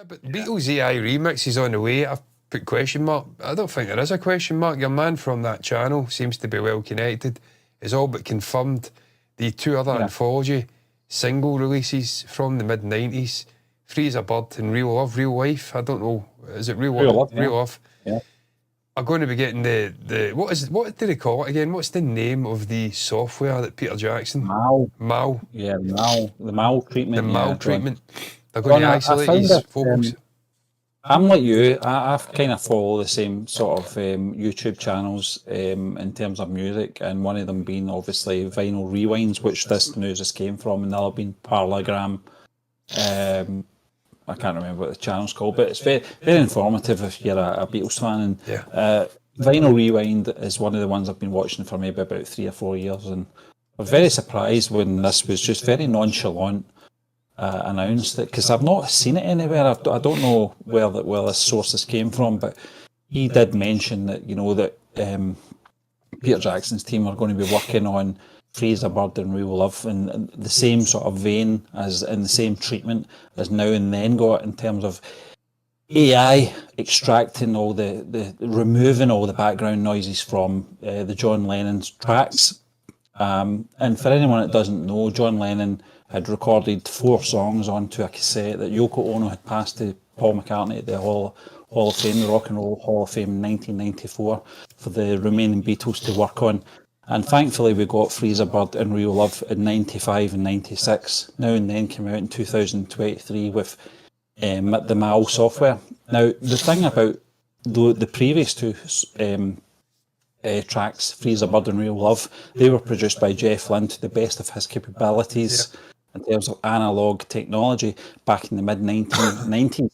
But Beatles AI remix is on the way. I've put question mark. I don't think there is a question mark. Your man from that channel seems to be well connected. It's all but confirmed the two other Anthology single releases from the mid-90s, Free as a Bird and Real Love, Real Life. I don't know. Is it Real Love? Real Love. Yeah. Are going to be getting the what do they call it again? What's the name of the software that Peter Jackson? Mal. Yeah, the Mal treatment. The Mal treatment. They're going to isolate his vocals. I'm like you. I kind of follow the same sort of YouTube channels in terms of music, and one of them being obviously Vinyl Rewinds, which this news just came from, and the other being Parallelogram. I can't remember what the channel's called, but it's very, very informative if you're a Beatles fan. And Vinyl Rewind is one of the ones I've been watching for maybe about 3 or 4 years, and I was very surprised when this was just very nonchalant announced it, because I've not seen it anywhere. I don't know where the sources came from, but he did mention that that Peter Jackson's team are going to be working on Free as a Bird and Real Love in the same sort of vein, as in the same treatment as Now and Then got, in terms of AI extracting all the removing all the background noises from the John Lennon's tracks. And for anyone that doesn't know, John Lennon had recorded 4 songs onto a cassette that Yoko Ono had passed to Paul McCartney at the Hall of Fame, the Rock and Roll Hall of Fame in 1994, for the remaining Beatles to work on. And thankfully we got Free as a Bird and Real Love in 95 and 96. Now and Then came out in 2023 with the Mal software. Now, the thing about the previous 2 tracks, Free as a Bird and Real Love, they were produced by Jeff Lynne to the best of his capabilities in terms of analogue technology back in the mid-1990s.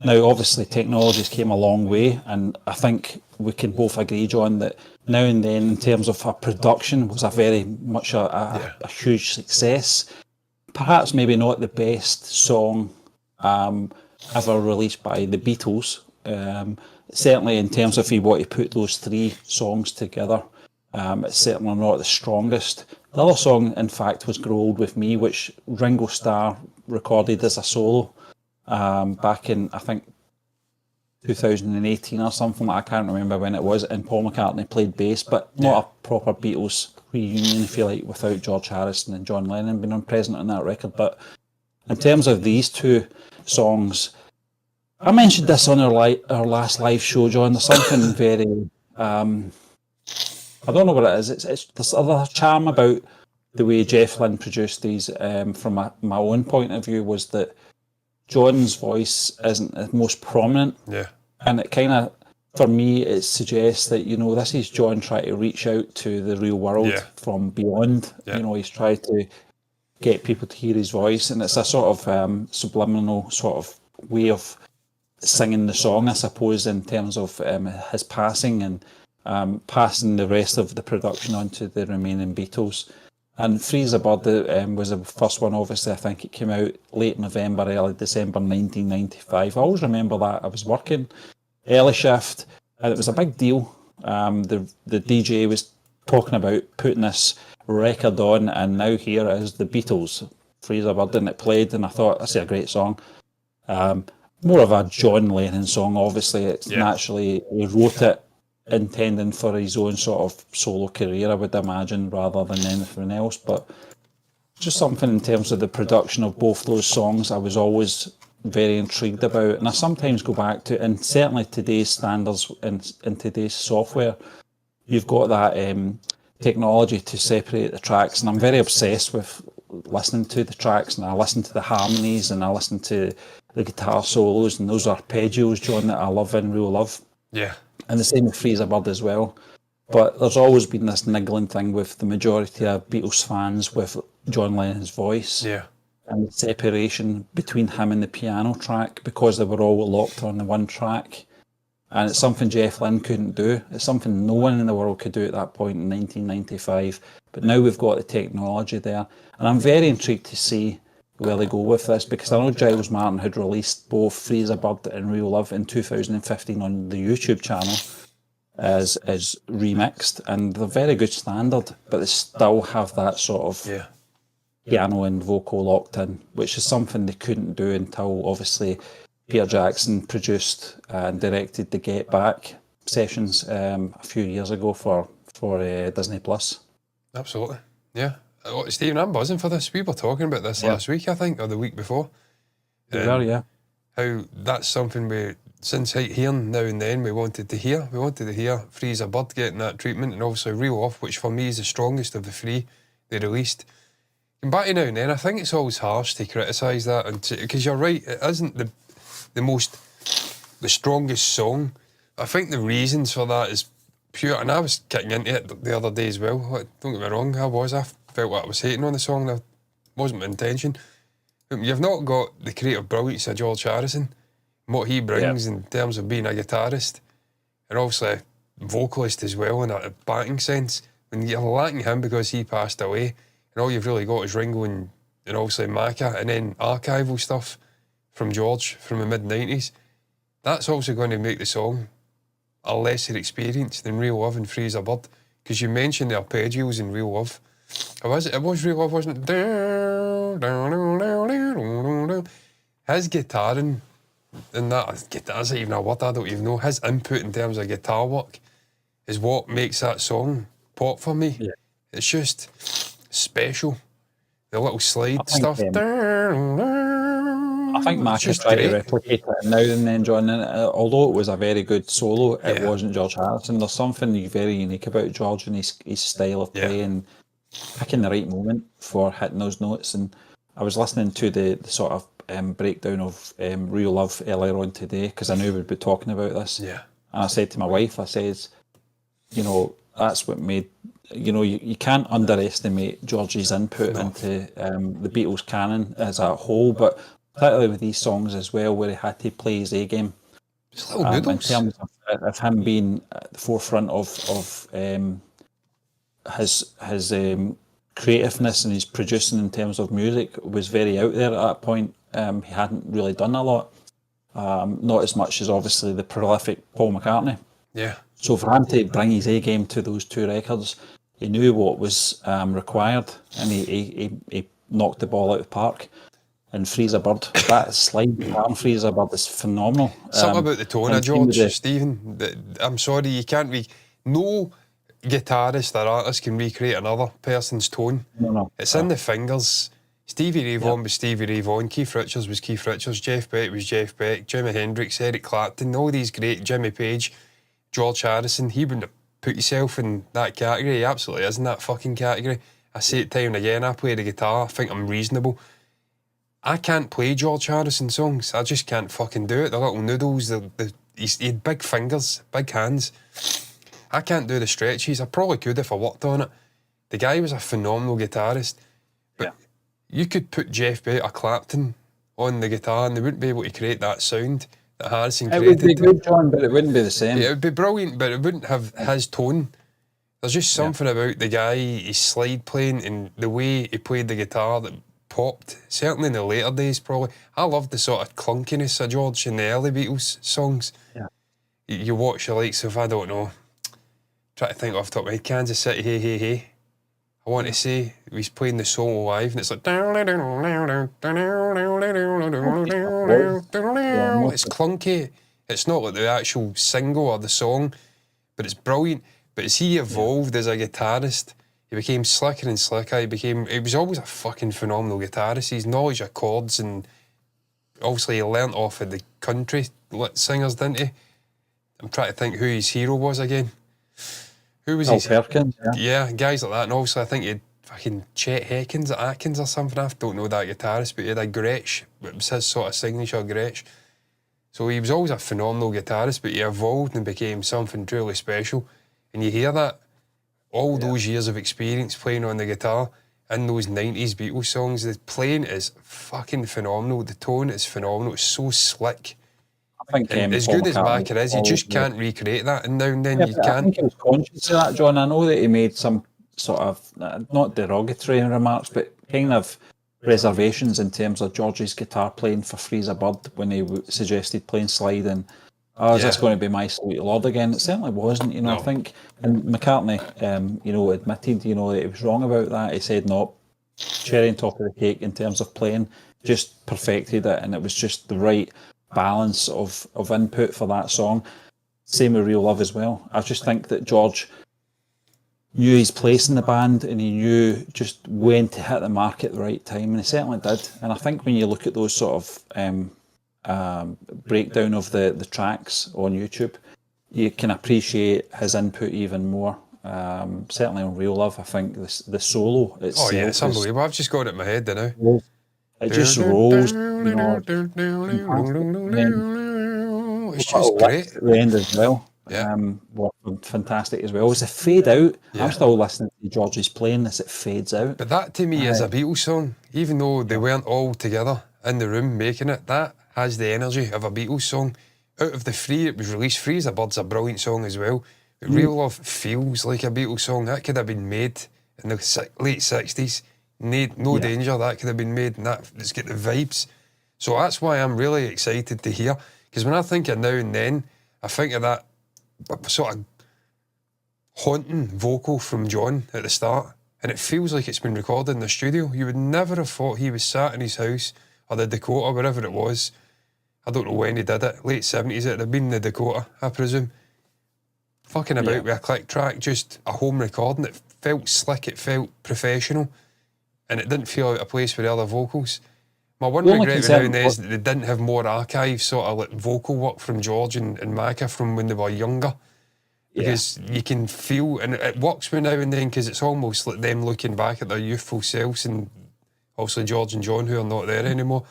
Now, obviously, technologies came a long way, and I think we can both agree, John, that Now and Then, in terms of a production, was a very much a huge success. Perhaps maybe not the best song ever released by the Beatles. Certainly, in terms of if you want to put those 3 songs together, it's certainly not the strongest. The other song, in fact, was Grow Old With Me, which Ringo Starr recorded as a solo back in, I think, 2018 or something. I can't remember when it was, and Paul McCartney played bass, but not a proper Beatles reunion, if you like, without George Harrison and John Lennon being present on that record. But in terms of these 2 songs, I mentioned this on our last live show, John. There's something very, I don't know what it is. It's this other charm about the way Jeff Lynne produced these. From my own point of view, was that John's voice isn't the most prominent. Yeah. And it kind of, for me, it suggests that, this is John trying to reach out to the real world from beyond. Yeah. He's trying to get people to hear his voice, and it's a sort of subliminal sort of way of singing the song, I suppose, in terms of his passing and passing the rest of the production on to the remaining Beatles. And Free as a Bird was the first one, obviously. I think it came out late November, early December 1995. I always remember that. I was working early shift, and it was a big deal. The DJ was talking about putting this record on, and now here is the Beatles, Free as a Bird, and it played, and I thought, that's a great song. More of a John Lennon song, obviously. It's naturally, he wrote it intending for his own sort of solo career, I would imagine, rather than anything else. But just something in terms of the production of both those songs I was always very intrigued about. And I sometimes go back to, and certainly today's standards in today's software, you've got that technology to separate the tracks, and I'm very obsessed with listening to the tracks, and I listen to the harmonies, and I listen to the guitar solos, and those arpeggios, John, that I love in Real Love. Yeah. And the same with Free as a Bird as well. But there's always been this niggling thing with the majority of Beatles fans with John Lennon's voice. Yeah. And the separation between him and the piano track, because they were all locked on the one track. And it's something Jeff Lynne couldn't do. It's something no one in the world could do at that point in 1995. But now we've got the technology there. And I'm very intrigued to see where they go with this, because I know Giles Martin had released both Free as a Bird and Real Love in 2015 on the YouTube channel as remixed, and they're very good standard, but they still have that sort of piano and vocal locked in, which is something they couldn't do until obviously Peter Jackson produced and directed the Get Back sessions a few years ago for Disney Plus. Absolutely, yeah. Stephen, I'm buzzing for this. We were talking about this last week, I think, or the week before. We were, yeah. How that's something we, since hearing Now and Then, we wanted to hear. We wanted to hear Freeze a Bird getting that treatment, and also Reel Off, which for me is the strongest of the three they released. And back to Now and Then, I think it's always harsh to criticise that, and because you're right, it isn't the strongest song. I think the reasons for that is pure, and I was kicking into it the other day as well. Don't get me wrong, I felt like I was hating on the song. That wasn't my intention. You've not got the creative brilliance of George Harrison, and what he brings in terms of being a guitarist, and obviously a vocalist as well in a backing sense. When you're lacking him because he passed away, and all you've really got is Ringo and obviously Macca, and then archival stuff from George from the mid-90s, that's also going to make the song a lesser experience than Real Love and Freeze a Bird. Because you mentioned the arpeggios in Real Love. It was Real Love, wasn't it? His guitaring, and that's not even a word, I don't even know. His input in terms of guitar work is what makes that song pop for me. Yeah. It's just special. The little slide stuff. I think Mac has tried to replicate it Now and Then, John. And although it was a very good solo, it wasn't George Harrison. There's something very unique about George and his style of playing, picking the right moment for hitting those notes. And I was listening to the sort of breakdown of Real Love earlier on today because I knew we'd be talking about this. Yeah. And I said to my wife, I says, that's what made. You can't underestimate George's input into the Beatles canon as a whole, but particularly with these songs as well, where he had to play his A game. In terms of him being at the forefront of his creativeness and his producing in terms of music was very out there at that point. He hadn't really done a lot, not as much as obviously the prolific Paul McCartney. Yeah. So for him to bring his A game to those two records, he knew what was required, and he knocked the ball out of the park. And Freeze a Bird, that slide arm Freeze a Bird is phenomenal. Something about the tone of George, Stephen. I'm sorry, you can't no guitarist or artist can recreate another person's tone. No. It's in the fingers. Stevie Ray Vaughan was Stevie Ray Vaughan, Keith Richards was Keith Richards, Jeff Beck was Jeff Beck, Jimi Hendrix, Eric Clapton, all these great, Jimmy Page, George Harrison. He wouldn't have put himself in that category. He absolutely is in that fucking category. I say it time and again, I play the guitar, I think I'm reasonable. I can't play George Harrison songs. I just can't fucking do it. The little noodles, he had big fingers, big hands. I can't do the stretches. I probably could if I worked on it. The guy was a phenomenal guitarist. But you could put Jeff Beck or Clapton on the guitar and they wouldn't be able to create that sound that Harrison created. It would be good, John, but it wouldn't be the same. Yeah, it would be brilliant, but it wouldn't have his tone. There's just something about the guy, his slide playing and the way he played the guitar that popped, certainly in the later days probably. I loved the sort of clunkiness of George in the early Beatles songs. Yeah. You watch the likes of, I don't know, try to think off the top of my head, Kansas City, Hey, Hey, Hey. I want to say, he's playing the solo live and it's like... It's clunky. It's not like the actual single or the song, but it's brilliant. But as he evolved as a guitarist, he became slicker and slicker. He was always a fucking phenomenal guitarist. His knowledge of chords, and obviously he learnt off of the country singers, didn't he? I'm trying to think who his hero was again. Who was his? Perkins, yeah, guys like that. And obviously I think he had fucking Chet Atkins or something. I don't know that guitarist, but he had a Gretsch. It was his sort of signature Gretsch. So he was always a phenomenal guitarist, but he evolved and became something truly special. And you hear that. All those years of experience playing on the guitar in those 90s Beatles songs, the playing is fucking phenomenal. The tone is phenomenal. It's so slick. I think as good as Mac is, you just can't recreate that. And now and then you can. I think he was conscious of that, John. I know that he made some sort of, not derogatory remarks, but kind of reservations in terms of George's guitar playing for Freeze a Bird when he suggested playing slide and is this going to be My Sweet Lord again? It certainly wasn't, I think. And McCartney, admitted, that he was wrong about that. He said, no, cherry on top of the cake in terms of playing, just perfected it, and it was just the right balance of input for that song. Same with Real Love as well. I just think that George knew his place in the band, and he knew just when to hit the mark at the right time, and he certainly did. And I think when you look at those sort of breakdown of the tracks on YouTube, you can appreciate his input even more. Certainly on Real Love, I think the solo itself. Oh yeah, it's unbelievable. I've just got it in my head now. It just rolls, It's just great. At the end as well. Yeah. Were fantastic as well. As it fade out, Yeah. I'm still listening to George's playing this, it fades out. But that to me is a Beatles song. Even though they weren't all together in the room making it, that has the energy of a Beatles song. Out of the three, it was released. Free as a Bird's a brilliant song as well. But Real Love feels like a Beatles song. That could have been made in the late 60s. No danger, that could have been made, and it's got the vibes. So that's why I'm really excited to hear. Because when I think of Now and Then, I think of that sort of haunting vocal from John at the start, and it feels like it's been recorded in the studio. You would never have thought he was sat in his house, or the Dakota, wherever it was. I don't know when he did it, late 70s, it'd have been the Dakota, I presume. Fucking about with a click track, just a home recording. It felt slick, it felt professional, and it didn't feel out of place with the other vocals. My one regret with Now and Then is that they didn't have more archive sort of like vocal work from George and Macca from when they were younger. Because you can feel, and it works with Now and Then because it's almost like them looking back at their youthful selves, and obviously George and John who are not there anymore.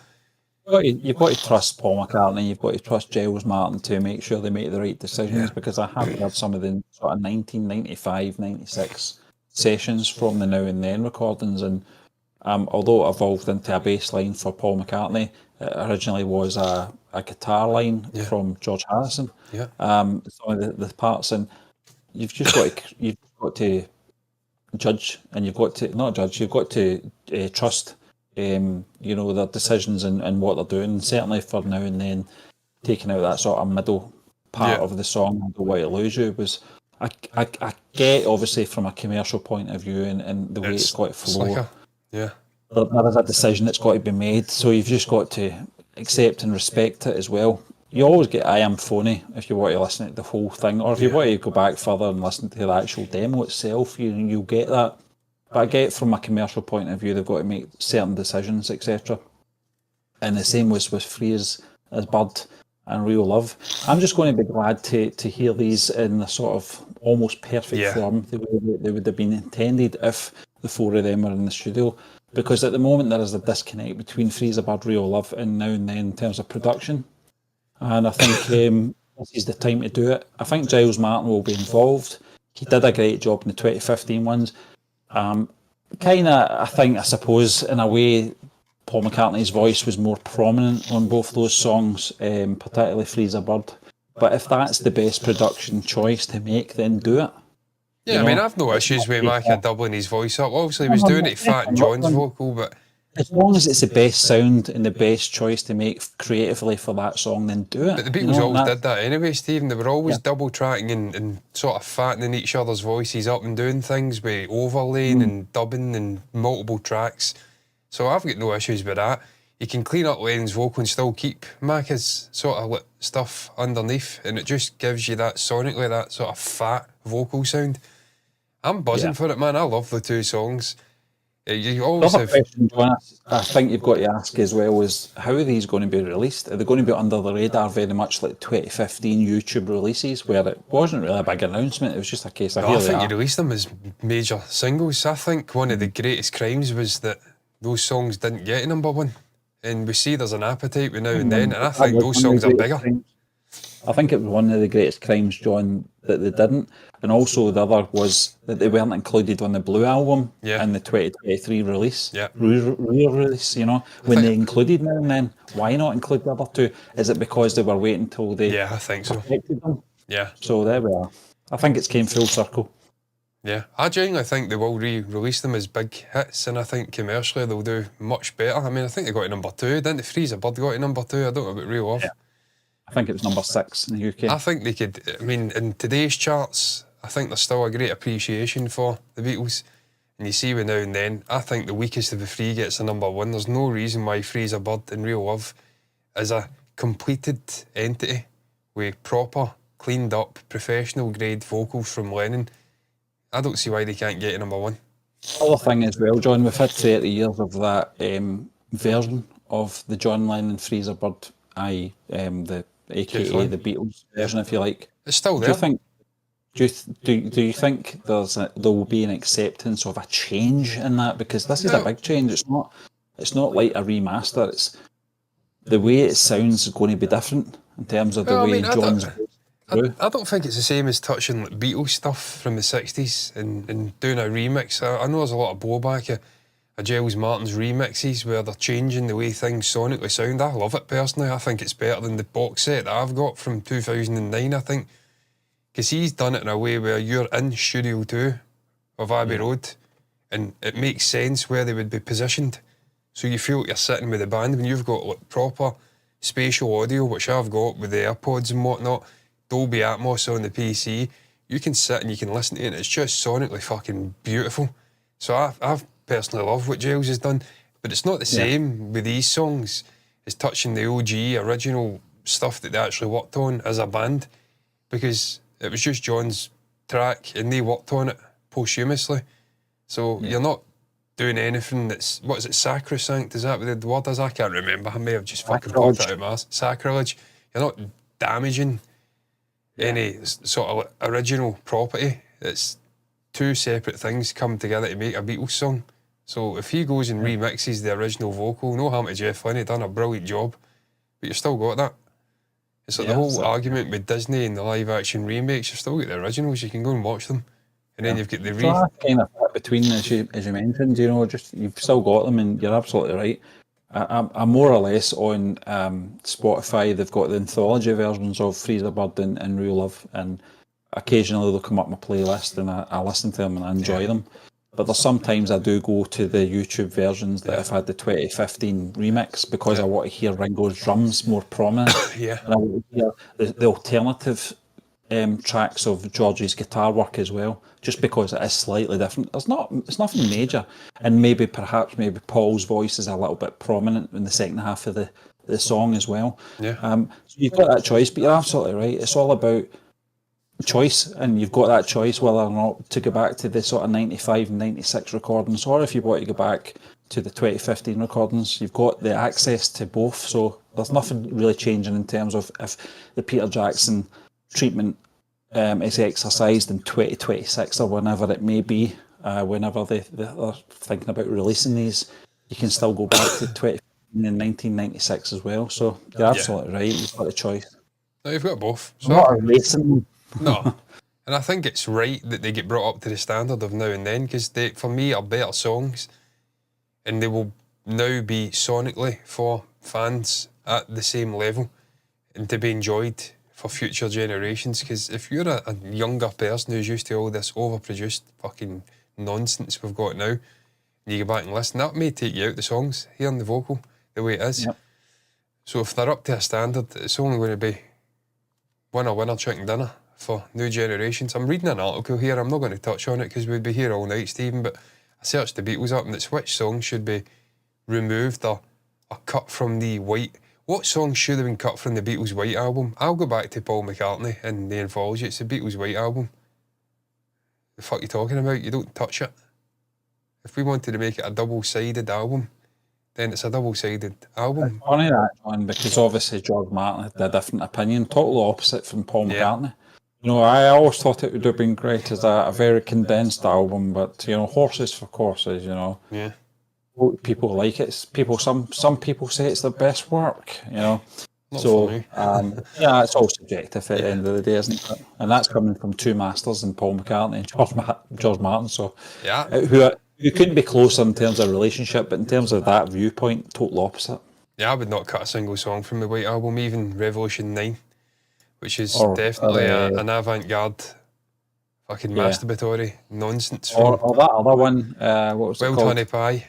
You've got to trust Paul McCartney, you've got to trust Giles Martin to make sure they make the right decisions, because I have heard some of the sort of 1995, 96 sessions from the Now and Then recordings, and although it evolved into a bass line for Paul McCartney, it originally was a guitar line from George Harrison. Some of the parts, and you've got to judge, and you've got to trust their decisions and what they're doing. And certainly for Now and Then, taking out that sort of middle part of the song, I Don't Want to Lose You, was I get, obviously, from a commercial point of view and the way it's got to flow. Slicker. Yeah. There is a decision that's got to be made, so you've just got to accept and respect it as well. You always get I Am Phony if you want to listen to the whole thing, or if you want to go back further and listen to the actual demo itself, you'll get that. But I get, from a commercial point of view, they've got to make certain decisions, etc. And the same was with Free as Bird and Real Love. I'm just going to be glad to hear these in the sort of almost perfect form the way they would have been intended if the four of them were in the studio. Because at the moment there is a disconnect between Free as a Bird, Real Love and Now and Then in terms of production. And I think this is the time to do it. I think Giles Martin will be involved. He did a great job in the 2015 ones. I suppose, in a way, Paul McCartney's voice was more prominent on both those songs, particularly Free as a Bird. But if that's the best production choice to make, then do it. Yeah, I mean, I've no issues with Macca doubling his voice up. Obviously, he was doing it Fat and John's vocal, but as long as it's the best sound and the best choice to make creatively for that song, then do it. But the Beatles always did that anyway, Stephen. They were always double tracking and sort of fattening each other's voices up and doing things with overlaying and dubbing and multiple tracks. So I've got no issues with that. You can clean up Lennon's vocal and still keep Macca's sort of stuff underneath, and it just gives you that sonically, that sort of fat vocal sound. I'm buzzing for it, man. I love the two songs. You always have... question, John, I think you've got to ask as well is, how are these going to be released? Are they going to be under the radar very much like 2015 YouTube releases, where it wasn't really a big announcement, it was just a case of I think you released them as major singles. I think one of the greatest crimes was that those songs didn't get to number one, and we see there's an appetite with Now and Then, and I think those songs are bigger. I think it was one of the greatest crimes, John, that they didn't. And also the other was that they weren't included on the Blue album in the 2023 release. Re-release, when they included Now and Then. Why not include the other two? Is it because they were waiting until they I think so. perfected them? Yeah. So there we are. I think it's came full circle. Yeah. I genuinely think they will re-release them as big hits, and I think commercially they'll do much better. I mean, I think they got to number 2. Didn't they? Free as a Bird got to number 2. I don't know about Real Love. Yeah. I think it was number 6 in the UK. I think they could, I mean, in today's charts, I think there's still a great appreciation for the Beatles. And you see with Now and Then, I think the weakest of the three gets a number 1. There's no reason why Free as a Bird and Real Love, as a completed entity with proper, cleaned up, professional grade vocals from Lennon. I don't see why they can't get to number one. Other thing as well, John, we've had 30 years of that version of the John Lennon Freezer Bird, the AKA the Beatles version, if you like. It's still Do there. you think? Do you think there will be an acceptance of a change in that? Because this is a big change. It's not like a remaster. It's the way it sounds is going to be different in terms of the way John's. I don't think it's the same as touching like Beatles stuff from the 60s and doing a remix. I know there's a lot of blowback of Giles Martin's remixes where they're changing the way things sonically sound. I love it personally. I think it's better than the box set that I've got from 2009, I think. Because he's done it in a way where you're in Studio 2 of Abbey Road and it makes sense where they would be positioned. So you feel like you're sitting with the band when you've got like proper spatial audio, which I've got with the AirPods and whatnot, Dolby Atmos on the PC. You can sit and you can listen to it and it's just sonically fucking beautiful. So I've personally loved what Giles has done, but it's not the same with these songs as touching the OG original stuff that they actually worked on as a band, because it was just John's track and they worked on it posthumously. So you're not doing anything that's, what is it, sacrosanct? Is that what the word is? I can't remember. I may have just fucking popped it out of my ass. Sacrilege. You're not damaging any sort of original property. It's two separate things come together to make a Beatles song. So if he goes and remixes the original vocal, no harm to Jeff Lynne, done a brilliant job, but you've still got that. It's like the whole argument with Disney and the live action remakes, you've still got the originals, you can go and watch them. And then you've got the kind of between, as you mentioned, you know, just you've still got them, and you're absolutely right. I'm more or less on Spotify. They've got the anthology versions of Freezer Bird and Real Love, and occasionally they'll come up my playlist, and I listen to them and I enjoy them. But there's sometimes I do go to the YouTube versions that have had the 2015 remix because I want to hear Ringo's drums more prominent. And I want to hear the alternative tracks of George's guitar work as well, just because it is slightly different. It's nothing major, and maybe Paul's voice is a little bit prominent in the second half of the song as well. So you've got that choice, but you're absolutely right. It's all about choice, and you've got that choice whether or not to go back to the sort of 95 and 96 recordings, or if you want to go back to the 2015 recordings. You've got the access to both, so there's nothing really changing in terms of if the Peter Jackson treatment is exercised in 2026 or whenever it may be, whenever they're thinking about releasing these, you can still go back to 2015 and 1996 as well. So you're absolutely right, you've got a choice. No, you've got both. So not erasing. No. And I think it's right that they get brought up to the standard of now and then, because they, for me, are better songs, and they will now be sonically for fans at the same level and to be enjoyed for future generations. Because if you're a younger person who's used to all this overproduced fucking nonsense we've got now, and you go back and listen, that may take you out the songs, hearing the vocal the way it is. So if they're up to a standard, it's only going to be winner, chicken dinner for new generations. I'm reading an article here, I'm not going to touch on it because we'd be here all night, Stephen, but I searched the Beatles up and it's which songs should be removed or cut from the White. What songs should have been cut from the Beatles White album? I'll go back to Paul McCartney and the Anthology. It's the Beatles White album. The fuck you talking about? You don't touch it. If we wanted to make it a double-sided album, then it's a double-sided album. It's funny that one, because obviously George Martin had a different opinion, totally opposite from Paul McCartney. You know, I always thought it would have been great as a very condensed album, but you know, horses for courses. You know, people like it. Some people say it's their best work. You know, it's all subjective at the end of the day, isn't it? And that's coming from two masters in Paul McCartney and George Martin. So who couldn't be closer in terms of relationship, but in terms of that viewpoint, total opposite. Yeah, I would not cut a single song from the White Album, even Revolution 9, which is definitely an avant-garde, fucking masturbatory nonsense. Or that other one, what was it called? Wild Honey Pie.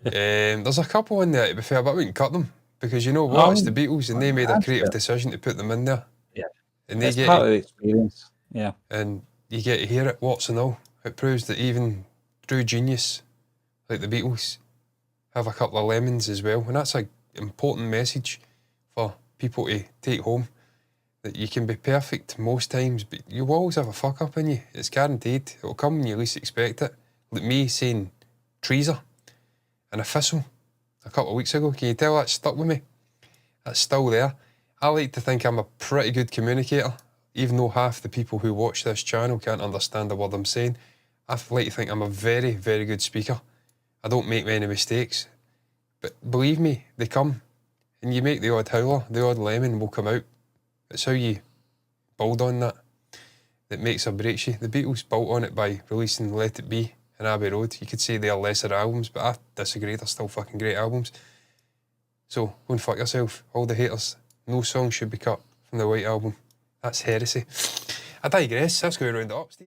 There's a couple in there, to be fair, but I wouldn't cut them, because you know what, it's the Beatles, and they made a creative decision to put them in there. And they get part of the experience. And you get to hear it, warts and all. It proves that even true genius, like the Beatles, have a couple of lemons as well, and that's an important message for people to take home. That you can be perfect most times, but you will always have a fuck up in you. It's guaranteed. It'll come when you least expect it. Like me saying treaser and a thistle a couple of weeks ago. Can you tell that stuck with me? That's still there. I like to think I'm a pretty good communicator, even though half the people who watch this channel can't understand the word I'm saying. I like to think I'm a very, very good speaker. I don't make many mistakes. But believe me, they come. And you make the odd howler, the odd lemon will come out. It's how you build on that makes or breaks you. The Beatles built on it by releasing Let It Be and Abbey Road. You could say they're lesser albums, but I disagree. They're still fucking great albums. So, go and fuck yourself. All the haters. No song should be cut from the White Album. That's heresy. I digress. That's going to round it up, Steve.